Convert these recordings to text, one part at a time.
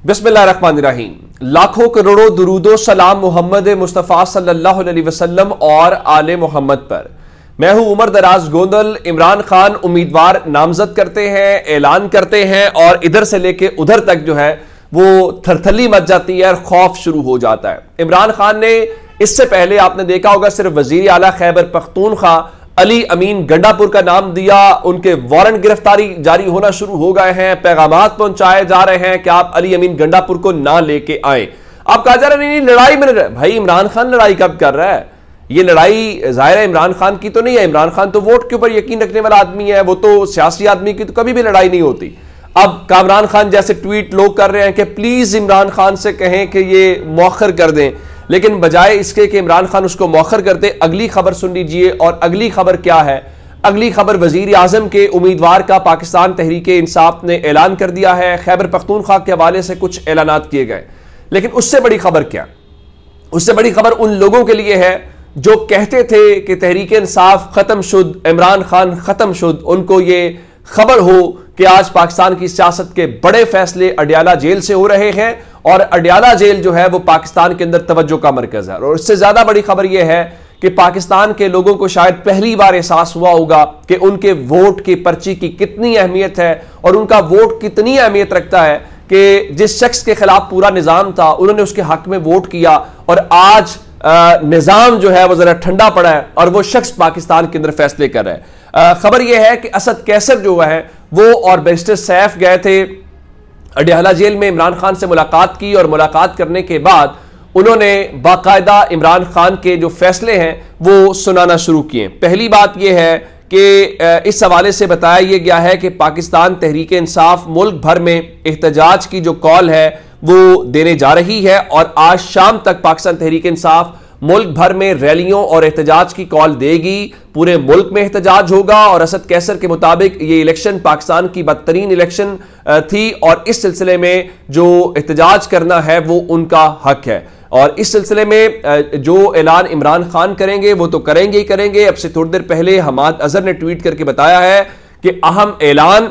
बिस्मिल्लाहिर्रहमानिर्रहीम। लाखों करोड़ों दुरूदो सलाम मोहम्मद मुस्तफ़ा सल्लल्लाहु अलैहि वसल्लम और आले मोहम्मद पर। मैं हूं उमर दराज गोंदल। इमरान खान उम्मीदवार नामजद करते हैं, ऐलान करते हैं और इधर से लेके उधर तक जो है वो थरथली मच जाती है और खौफ शुरू हो जाता है। इमरान खान ने इससे पहले आपने देखा होगा सिर्फ वजीर आला खैबर पख्तूनख्वा अली अमीन गंडापुर का नाम दिया, उनके वारंट गिरफ्तारी जारी होना शुरू हो गए हैं, पैगामात पहुंचाए जा रहे हैं कि आप अली अमीन गंडापुर को ना लेके आए। अब कहा जा रहा नहीं लड़ाई में भाई इमरान खान लड़ाई कब कर रहा है? ये लड़ाई जाहिर है इमरान खान की तो नहीं है। इमरान खान तो वोट के ऊपर यकीन रखने वाला आदमी है, वो तो सियासी आदमी की तो कभी भी लड़ाई नहीं होती। अब कामरान खान जैसे ट्वीट लोग कर रहे हैं कि प्लीज इमरान खान से कहें कि ये मौखर कर दें, लेकिन बजाय इसके कि इमरान खान उसको मौखर करते, अगली खबर सुन लीजिए। और अगली खबर क्या है? अगली खबर वजीर आजम के उम्मीदवार का पाकिस्तान तहरीक इंसाफ ने ऐलान कर दिया है। खैबर पख्तूनख्वा के हवाले से कुछ ऐलानात किए गए, लेकिन उससे बड़ी खबर क्या? उससे बड़ी खबर उन लोगों के लिए है जो कहते थे कि तहरीक इंसाफ खत्म शुद, इमरान खान खत्म शुद। उनको ये खबर हो कि आज पाकिस्तान की सियासत के बड़े फैसले अडयाला जेल से हो रहे हैं और अडयाला जेल जो है वो पाकिस्तान के अंदर तवज्जो का मरकज है। और इससे ज्यादा बड़ी खबर यह है कि पाकिस्तान के लोगों को शायद पहली बार एहसास हुआ होगा कि उनके वोट की पर्ची की कितनी अहमियत है और उनका वोट कितनी अहमियत रखता है कि जिस शख्स के खिलाफ पूरा निजाम था उन्होंने उसके हक में वोट किया और आज निजाम जो है वो जरा ठंडा पड़ा है और वो शख्स पाकिस्तान के अंदर फैसले कर रहा है। खबर यह है कि असद कैसर जो है वो और बैरिस्टर सैफ गए थे अडयाला जेल में, इमरान खान से मुलाकात की और मुलाकात करने के बाद उन्होंने बाकायदा इमरान खान के जो फैसले हैं वो सुनाना शुरू किए। पहली बात यह है कि इस हवाले से बताया यह गया है कि पाकिस्तान तहरीक इंसाफ मुल्क भर में एहतजाज की जो कॉल है वो देने जा रही है और आज शाम तक पाकिस्तान तहरीक इंसाफ मुल्क भर में रैलियों और एहतजाज की कॉल देगी। पूरे मुल्क में एहतजाज होगा और असद कैसर के मुताबिक ये इलेक्शन पाकिस्तान की बदतरीन इलेक्शन थी और इस सिलसिले में जो एहतजाज करना है वो उनका हक है। और इस सिलसिले में जो ऐलान इमरान खान करेंगे वो तो करेंगे ही करेंगे। अब से थोड़ी देर पहले हमाद अजहर ने ट्वीट करके बताया है कि अहम ऐलान,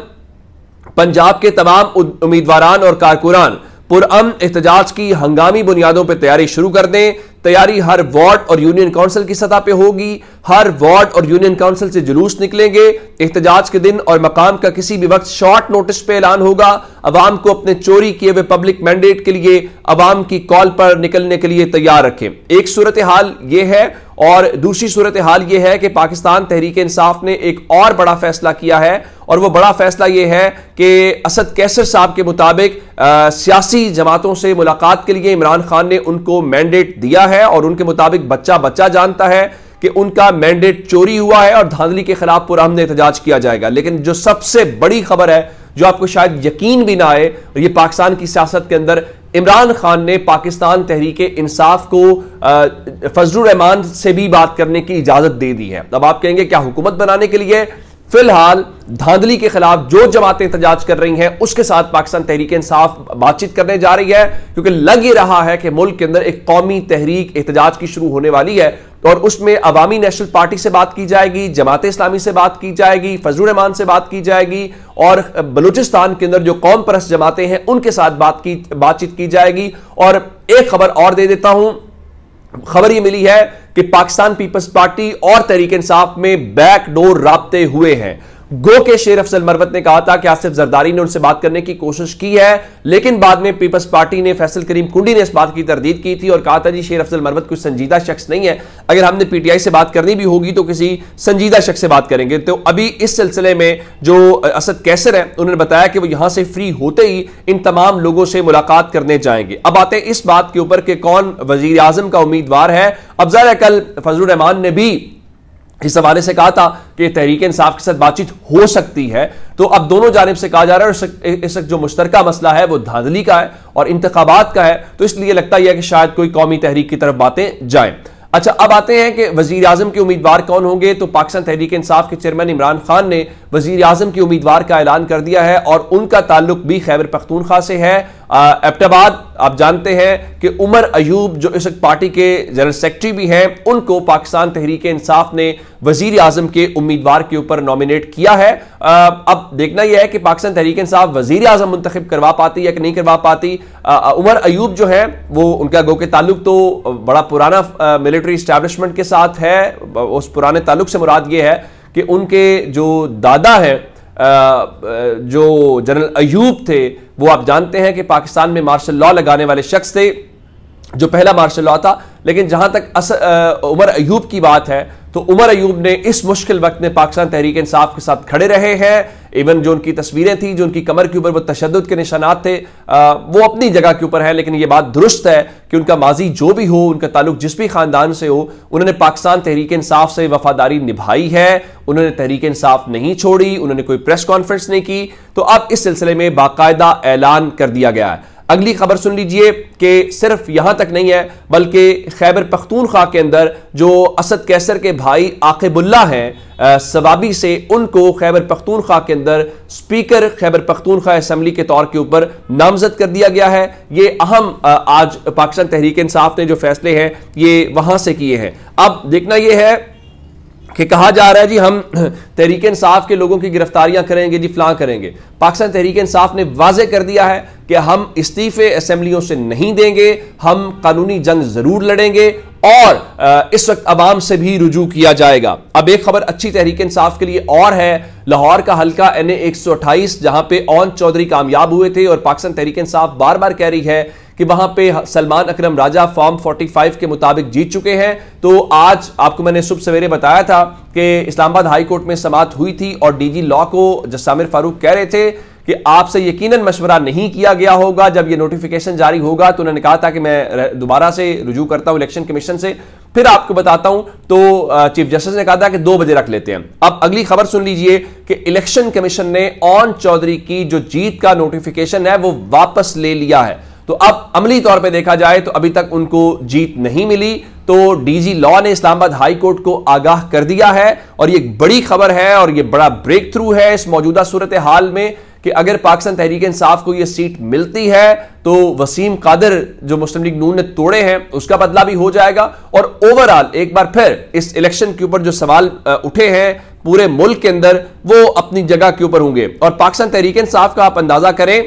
पंजाब के तमाम उम्मीदवारान और कारकुनान पुरअमन एहतजाज की हंगामी बुनियादों पर तैयारी शुरू कर दें। तैयारी हर वार्ड और यूनियन काउंसिल की सतह पे होगी। हर वार्ड और यूनियन काउंसिल से जुलूस निकलेंगे। एहतजाज के दिन और मकाम का किसी भी वक्त शॉर्ट नोटिस पे ऐलान होगा। अवाम को अपने चोरी किए हुए पब्लिक मैंडेट के लिए अवाम की कॉल पर निकलने के लिए तैयार रखें। एक सूरत हाल यह है और दूसरी सूरत हाल यह है कि पाकिस्तान तहरीक इंसाफ ने एक और बड़ा फैसला किया है और वह बड़ा फैसला यह है कि असद कैसर साहब के मुताबिक सियासी जमातों से मुलाकात के लिए इमरान खान ने उनको मैंडेट दिया है और उनके मुताबिक बच्चा बच्चा जानता है कि उनका मैंडेट चोरी हुआ है और धांधली के खिलाफ पुरअमन एहतजाज किया जाएगा। लेकिन जो सबसे बड़ी खबर है जो आपको शायद यकीन भी ना आए, ये पाकिस्तान की सियासत के अंदर इमरान खान ने पाकिस्तान तहरीक इंसाफ को फजलुर रहमान से भी बात करने की इजाजत दे दी है। अब आप कहेंगे क्या हुकूमत बनाने के लिए? फिलहाल धांधली के खिलाफ जो जमातें एहतजाज कर रही हैं उसके साथ पाकिस्तान तहरीक इंसाफ बातचीत करने जा रही है, क्योंकि लग ही रहा है कि मुल्क के अंदर एक कौमी तहरीक एहतजाज की शुरू होने वाली है और उसमें अवामी नेशनल पार्टी से बात की जाएगी, जमात इस्लामी से बात की जाएगी, फजलुर रहमान से बात की जाएगी और बलूचिस्तान के अंदर जो कौम परस्त जमातें हैं उनके साथ बातचीत की जाएगी। और एक खबर और दे देता हूं, खबर यह मिली है कि पाकिस्तान पीपल्स पार्टी और तहरीक इंसाफ में बैकडोर राब्ते हुए हैं। गो के शेर अफजल मरवत ने कहा था कि आसिफ जरदारी ने उनसे बात करने की कोशिश की है, लेकिन बाद में पीपल्स पार्टी ने फैसल करीम कुंडी ने इस बात की तरदीद की थी और कहा था जी शेर अफजल मरवत कोई संजीदा शख्स नहीं है, अगर हमने पीटीआई से बात करनी भी होगी तो किसी संजीदा शख्स से बात करेंगे। तो अभी इस सिलसिले में जो असद कैसर है उन्होंने बताया कि वो यहां से फ्री होते ही इन तमाम लोगों से मुलाकात करने जाएंगे। अब आते हैं इस बात के ऊपर कि कौन वजीर आजम का उम्मीदवार है। अब ज़ाहिर कल फजलुर रहमान ने भी इस हवाले से कहा था कि तहरीक इंसाफ के साथ बातचीत हो सकती है, तो अब दोनों जानिब से कहा जा रहा है इस जो मुश्तरका मसला है वो धांधली का है और इंतखाबात का है, तो इसलिए लगता यह है कि शायद कोई कौमी तहरीक की तरफ बातें जाएं। अच्छा, अब आते हैं कि वजीर आजम के उम्मीदवार कौन होंगे। तो पाकिस्तान तहरीक इंसाफ के चेयरमैन इमरान खान ने वजीर आजम के उम्मीदवार का ऐलान कर दिया है और उनका ताल्लुक भी खैबर पख्तूनख्वा से है। एबटाबाद आप जानते हैं कि उमर अयूब जो इस वक्त पार्टी के जनरल सेक्रेटरी भी हैं, उनको पाकिस्तान तहरीक इंसाफ ने वजीर आजम के उम्मीदवार के ऊपर नॉमिनेट किया है। अब देखना यह है कि पाकिस्तान तहरीक इंसाफ वजीर आजम मुंतखब करवा पाती या कि नहीं करवा पाती। उमर अयूब जो है वो उनका गो के ताल्लुक तो बड़ा पुराना मिलिट्री इस्टेब्लिशमेंट के साथ है। उस पुराने ताल्लुक से मुराद ये है कि उनके जो दादा हैं जो जनरल अयूब थे, वो आप जानते हैं कि पाकिस्तान में मार्शल लॉ लगाने वाले शख्स थे, जो पहला मार्शल लॉ था। लेकिन जहां तक उमर अयूब की बात है तो उमर अयूब ने इस मुश्किल वक्त में पाकिस्तान तहरीक इंसाफ के साथ खड़े रहे हैं। इवन जो उनकी तस्वीरें थी, जो उनकी कमर के ऊपर वो तशद्दुद के निशानात थे, वो अपनी जगह के ऊपर है। लेकिन ये बात दुरुस्त है कि उनका माजी जो भी हो, उनका ताल्लुक जिस भी खानदान से हो, उन्होंने पाकिस्तान तहरीक इंसाफ से वफादारी निभाई है। उन्होंने तहरीक इंसाफ नहीं छोड़ी, उन्होंने कोई प्रेस कॉन्फ्रेंस नहीं की। तो अब इस सिलसिले में बाकायदा ऐलान कर दिया गया है। अगली खबर सुन लीजिए कि सिर्फ यहां तक नहीं है, बल्कि खैबर पख्तूनख्वा के अंदर जो असद कैसर के भाई आकिबुल्ला हैं सवाबी से, उनको खैबर पख्तूनख्वा के अंदर स्पीकर खैबर पख्तूनख्वा असेंबली के तौर के ऊपर नामजद कर दिया गया है। ये अहम आज पाकिस्तान तहरीक इंसाफ ने जो फैसले हैं ये वहां से किए हैं। अब देखना यह है कि कहा जा रहा है जी हम तहरीक इंसाफ के लोगों की गिरफ्तारियां करेंगे जी, फलां करेंगे। पाकिस्तान तहरीक इंसाफ ने वाजे कर दिया है कि हम इस्तीफे असेंबलियों से नहीं देंगे, हम कानूनी जंग जरूर लड़ेंगे और इस वक्त अवाम से भी रुजू किया जाएगा। अब एक खबर अच्छी तहरीक इंसाफ के लिए और है। लाहौर का हल्का NA 128 जहां पे ओन चौधरी कामयाब हुए थे और पाकिस्तान तहरीक इंसाफ बार बार कह रही है कि वहां पे सलमान अकरम राजा फॉर्म 45 के मुताबिक जीत चुके हैं। तो आज आपको मैंने सुबह सवेरे बताया था कि इस्लामाबाद हाई कोर्ट में समाअत हुई थी और DG लॉ को जज सामिर फारूक कह रहे थे कि आपसे यकीनन मशवरा नहीं किया गया होगा। जब ये नोटिफिकेशन जारी होगा तो उन्होंने कहा था कि मैं दोबारा से रुजू करता हूं इलेक्शन कमीशन से, फिर आपको बताता हूं। तो चीफ जस्टिस ने कहा था कि 2 बजे रख लेते हैं। अब अगली खबर सुन लीजिए कि इलेक्शन कमीशन ने ओन चौधरी की जो जीत का नोटिफिकेशन है वो वापस ले लिया है। तो अब अमली तौर पे देखा जाए तो अभी तक उनको जीत नहीं मिली। तो DG लॉ ने इस्लामाबाद हाई कोर्ट को आगाह कर दिया है और ये एक बड़ी खबर है और ये बड़ा ब्रेक थ्रू है इस मौजूदा सूरत हाल में कि अगर पाकिस्तान तहरीक इंसाफ को ये सीट मिलती है तो वसीम कादर जो मुस्लिम लीग नून ने तोड़े हैं उसका बदला भी हो जाएगा। और ओवरऑल एक बार फिर इस इलेक्शन के ऊपर जो सवाल उठे हैं पूरे मुल्क के अंदर, वो अपनी जगह के ऊपर होंगे। और पाकिस्तान तहरीक इंसाफ का आप अंदाजा करें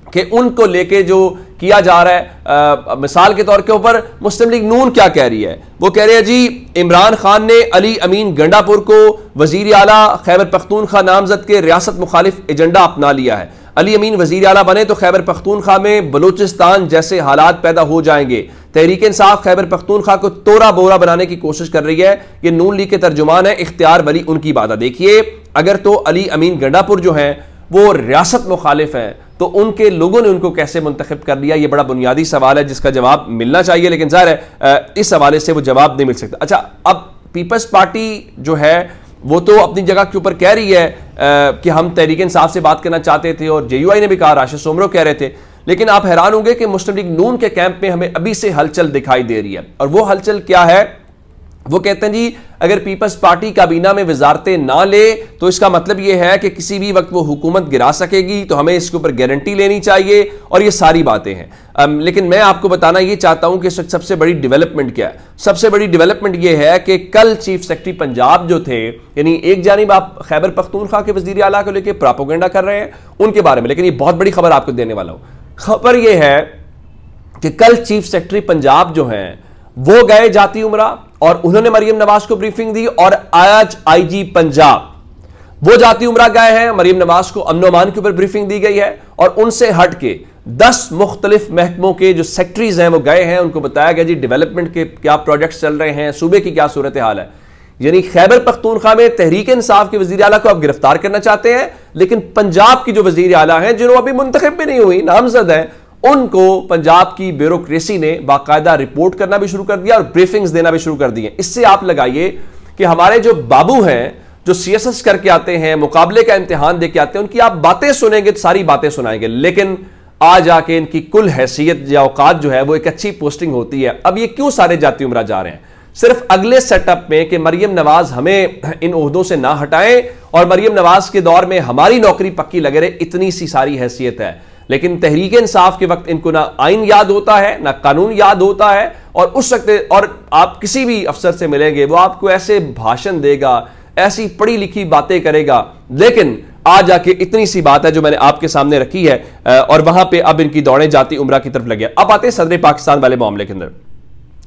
कि उनको लेके जो किया जा रहा है, मिसाल के तौर के ऊपर मुस्लिम लीग नून क्या कह रही है, वो कह रहे हैं जी इमरान खान ने अली अमीन गंडापुर को वजीर आला खैबर पख्तूनख्वा नामजद के रियासत मुखालिफ एजेंडा अपना लिया है। अली अमीन वजीर आला बने तो खैबर पख्तूनख्वा में बलूचिस्तान जैसे हालात पैदा हो जाएंगे। तहरीक इंसाफ खैबर पख्तूनख्वा को तोड़ा बोरा बनाने की कोशिश कर रही है। ये नून लीग के तर्जुमान है इख्तियार वली, उनकी बात है। देखिए अगर तो अली अमीन गंडापुर जो है वो रियासत मुखालिफ है तो उनके लोगों ने उनको कैसे मुंतखब कर लिया, ये बड़ा बुनियादी सवाल है जिसका जवाब मिलना चाहिए। लेकिन जाहिर है इस हवाले से वो जवाब नहीं मिल सकता। अच्छा, अब पीपल्स पार्टी जो है वो तो अपनी जगह के ऊपर कह रही है कि हम तहरीक इंसाफ से बात करना चाहते थे और JUI ने भी कहा, राशिद सोमरो कह रहे थे। लेकिन आप हैरान होंगे कि मुस्लिम लीग नून के कैंप में हमें अभी से हलचल दिखाई दे रही है। और वो हलचल क्या है, वो कहते हैं जी अगर पीपल्स पार्टी काबीना में वजारतें ना ले तो इसका मतलब यह है कि किसी भी वक्त वो हुकूमत गिरा सकेगी, तो हमें इसके ऊपर गारंटी लेनी चाहिए और ये सारी बातें हैं। लेकिन मैं आपको बताना ये चाहता हूं कि इस वक्त सबसे बड़ी डेवलपमेंट क्या है। सबसे बड़ी डेवलपमेंट ये है कि कल चीफ सेक्रेटरी पंजाब जो थे, यानी एक जानिब आप खैबर पख्तूनख्वा के वजीर आला को लेकर प्रोपेगेंडा कर रहे हैं उनके बारे में, लेकिन ये बहुत बड़ी खबर आपको देने वाला हूं। खबर यह है कि कल चीफ सेक्रेटरी पंजाब जो है वो गए जाती उमरा और उन्होंने मरियम नवाज को ब्रीफिंग दी। और आज IG पंजाब वो जाती उमरा गए हैं, मरियम नवाज को अमन अमान के ऊपर ब्रीफिंग दी गई है और उनसे हट के 10 मुख्तलिफ महकमों के जो सेक्रेटरीज हैं वो गए हैं, उनको बताया गया जी डेवलपमेंट के क्या प्रोजेक्ट्स चल रहे हैं, सूबे की क्या सूरत हाल है। यानी खैबर पख्तूनख्वा में तहरीक इंसाफ के वजीर आला को आप गिरफ्तार करना चाहते हैं, लेकिन पंजाब की जो वजीर आला हैं जिन्होंने अभी मुंतखब भी नहीं हुई, नामजद है, उनको पंजाब की ब्यूरोक्रेसी ने बाकायदा रिपोर्ट करना भी शुरू कर दिया और ब्रीफिंग्स देना भी शुरू कर दी है। इससे आप लगाइए कि हमारे जो बाबू हैं जो CSS करके आते हैं, मुकाबले का इम्तिहान दे के आते हैं, उनकी आप बातें सुनेंगे तो सारी बातें सुनाएंगे, लेकिन आ जाके इनकी कुल हैसियत या औकात जो है वो एक अच्छी पोस्टिंग होती है। अब ये क्यों सारे जाती उमरा जा रहे हैं? सिर्फ अगले सेटअप में कि मरियम नवाज हमें इन ओहदों से ना हटाएं और मरियम नवाज के दौर में हमारी नौकरी पक्की लगे रहे, इतनी सी सारी हैसियत है। लेकिन तहरीक इंसाफ के वक्त इनको ना आइन याद होता है, ना कानून याद होता है, और उस वक्त और आप किसी भी अफसर से मिलेंगे वो आपको ऐसे भाषण देगा, ऐसी पढ़ी लिखी बातें करेगा, लेकिन आज जाके इतनी सी बात है जो मैंने आपके सामने रखी है और वहां पे अब इनकी दौड़ें जाती उम्रा की तरफ लगे। अब आते हैं सदर पाकिस्तान वाले मामले के अंदर।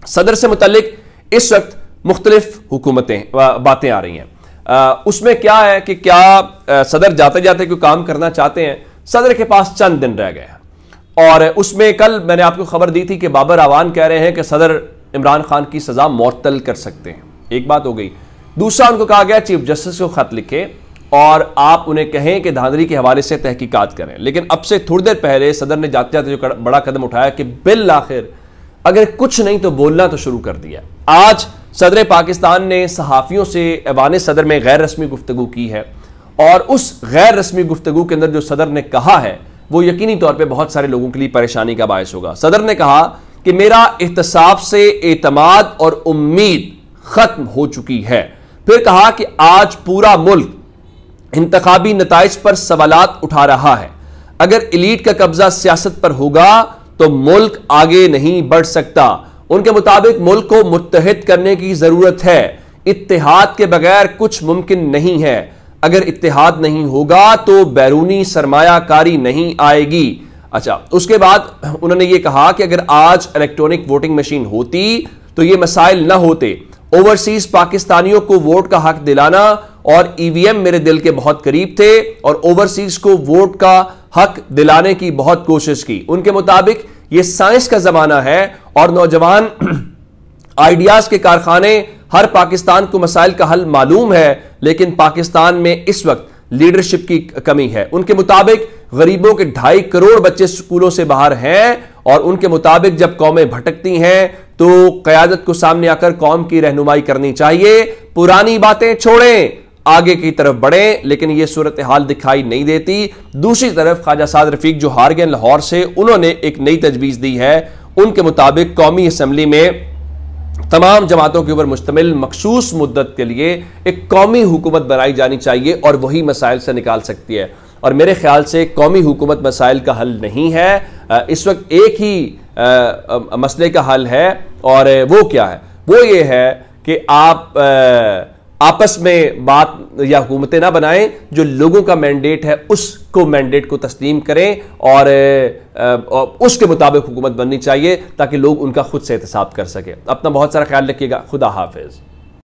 सदर से मुतल्लिक इस वक्त मुख्तलिफ हुकूमतें बातें आ रही हैं। उसमें क्या है कि क्या सदर जाते जाते कोई काम करना चाहते हैं, सदर के पास चंद दिन रह गए हैं। और उसमें कल मैंने आपको खबर दी थी कि बाबर आवान कह रहे हैं कि सदर इमरान खान की सजा मुअत्तल कर सकते हैं। एक बात हो गई। दूसरा, उनको कहा गया चीफ जस्टिस को खत लिखे और आप उन्हें कहें कि धांधली के हवाले से तहकीकात करें। लेकिन अब से थोड़ी देर पहले सदर ने जाते जाते जो बड़ा कदम उठाया कि बिल आखिर अगर कुछ नहीं तो बोलना तो शुरू कर दिया। आज सदर पाकिस्तान ने सहाफ़ियों से ऐवान सदर में गैर रस्मी गुफ्तगू की है और उस गैर रस्मी गुफ्तगू के अंदर जो सदर ने कहा है वो यकीनी तौर पे बहुत सारे लोगों के लिए परेशानी का बायस होगा। सदर ने कहा कि मेरा एहतसाब से एतमाद और उम्मीद खत्म हो चुकी है। फिर कहा कि आज पूरा मुल्क इंतखाबी नताइज पर सवालात उठा रहा है। अगर एलीट का कब्जा सियासत पर होगा तो मुल्क आगे नहीं बढ़ सकता। उनके मुताबिक मुल्क को मुत्तहिद करने की जरूरत है। इत्तेहाद के बगैर कुछ मुमकिन नहीं है। अगर इत्तेहाद नहीं होगा तो बैरूनी सरमायाकारी नहीं आएगी। अच्छा, उसके बाद उन्होंने ये कहा कि अगर आज इलेक्ट्रॉनिक वोटिंग मशीन होती तो ये मसाइल ना होते। ओवरसीज पाकिस्तानियों को वोट का हक दिलाना और ईवीएम मेरे दिल के बहुत करीब थे और ओवरसीज को वोट का हक दिलाने की बहुत कोशिश की। उनके मुताबिक ये साइंस का जमाना है और नौजवान आइडियाज के कारखाने, हर पाकिस्तान को मसाइल का हल मालूम है, लेकिन पाकिस्तान में इस वक्त लीडरशिप की कमी है। उनके मुताबिक गरीबों के 2.5 करोड़ बच्चे स्कूलों से बाहर हैं और उनके मुताबिक जब कौमें भटकती हैं तो क़यादत को सामने आकर कौम की रहनुमाई करनी चाहिए। पुरानी बातें छोड़ें, आगे की तरफ बढ़ें, लेकिन यह सूरत हाल दिखाई नहीं देती। दूसरी तरफ ख्वाजा साद रफीक जो हार गए लाहौर से, उन्होंने एक नई तजवीज़ दी है। उनके मुताबिक कौमी असम्बली में तमाम जमातों के ऊपर मुश्तमिल मखसूस मुद्दत के लिए एक कौमी हुकूमत बनाई जानी चाहिए और वही मसाइल से निकाल सकती है। और मेरे ख्याल से कौमी हुकूमत मसाइल का हल नहीं है। इस वक्त एक ही मसले का हल है और वो क्या है? वो ये है कि आप आपस में बात या हुकूमतें ना बनाएं, जो लोगों का मैंडेट है उसको मैंडेट को तस्लीम करें और उसके मुताबिक हुकूमत बननी चाहिए ताकि लोग उनका खुद से एहतसाब कर सकें। अपना बहुत सारा ख्याल रखिएगा। खुदा हाफिज।